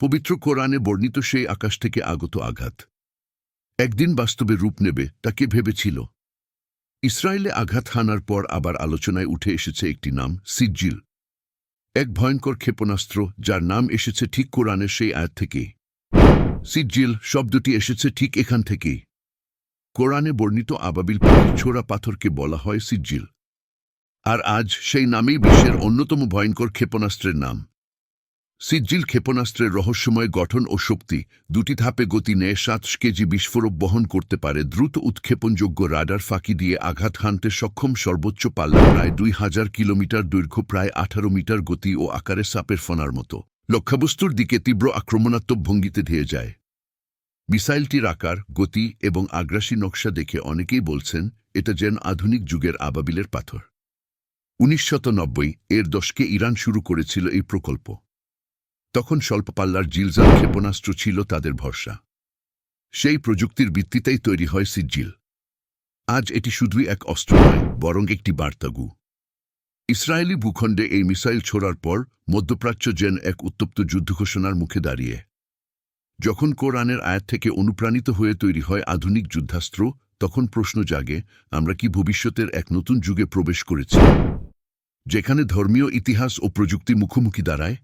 পবিত্র কোরআনে বর্ণিত সেই আকাশ থেকে আগত আঘাত একদিন বাস্তবে রূপ নেবে, তাকে ভেবেছিল। ইসরায়েলে আঘাত হানার পর আবার আলোচনায় উঠে এসেছে একটি নাম, সিজ্জিল। এক ভয়ঙ্কর ক্ষেপণাস্ত্র যার নাম এসেছে ঠিক কোরআনের সেই আয়াত থেকেই। সিজ্জিল শব্দটি এসেছে ঠিক এখান থেকেই। কোরআনে বর্ণিত আবাবিল পাখির ছোড়া পাথরকে বলা হয় সিজ্জিল। আর আজ সেই নামেই বিশ্বের অন্যতম ভয়ঙ্কর ক্ষেপণাস্ত্রের নাম। সিজ্জিল ক্ষেপণাস্ত্রের রহস্যময় গঠন ও শক্তি, দুটি ধাপে গতি নেয়, 7 কেজি বিস্ফোরক বহন করতে পারে, দ্রুত উৎক্ষেপণযোগ্য রাডার ফাঁকি দিয়ে আঘাত হানতে সক্ষম, সর্বোচ্চ পাল্লা প্রায় 2000 কিলোমিটার, দৈর্ঘ্য প্রায় 18 মিটার, গতি ও আকারে সাপের ফনার মতো, লক্ষ্যবস্তুর দিকে তীব্র আক্রমণাত্মক ভঙ্গিতে ধেয়ে যায়। মিসাইলটির আকার, গতি এবং আগ্রাসী নকশা দেখে অনেকেই বলছেন এটা যেন আধুনিক যুগের আবাবিলের পাথর। 1990 এর দশকে ইরান শুরু করেছিল এই প্রকল্প। তখন স্বল্প পাল্লার জিলজাল ক্ষেপণাস্ত্র ছিল তাদের ভরসা। সেই প্রযুক্তির ভিত্তিতেই তৈরি হয় সিজ্জিল। আজ এটি শুধুই এক অস্ত্র নয়, বরং একটি বার্তাগু। ইসরায়েলি ভূখণ্ডে এই মিসাইল ছোড়ার পর মধ্যপ্রাচ্য যেন এক উত্তপ্ত যুদ্ধ ঘোষণার মুখে দাঁড়িয়ে। যখন কোরআনের আয়াত থেকে অনুপ্রাণিত হয়ে তৈরি হয় আধুনিক যুদ্ধাস্ত্র, তখন প্রশ্ন জাগে, আমরা কি ভবিষ্যতের এক নতুন যুগে প্রবেশ করেছি, যেখানে ধর্মীয় ইতিহাস ও প্রযুক্তি মুখোমুখি দাঁড়ায়?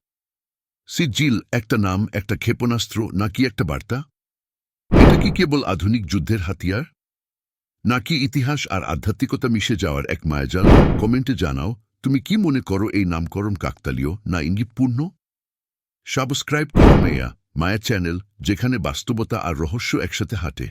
সিজ্জিল একটা নাম, একটা ক্ষেপণাস্ত্র, নাকি একটা বার্তা? এটা কি কেবল আধুনিক যুদ্ধের হাতিয়ার, নাকি ইতিহাস আর আধ্যাত্মিকতা মিশে যাওয়ার এক মায়াজাল? কমেন্টে জানাও, তুমি কি মনে করো, এই নামকরণ কাকতালীয় না ইঙ্গিতপূর্ণ? সাবস্ক্রাইব করো মায়া চ্যানেল, যেখানে বাস্তবতা আর রহস্য একসাথে হাঁটে।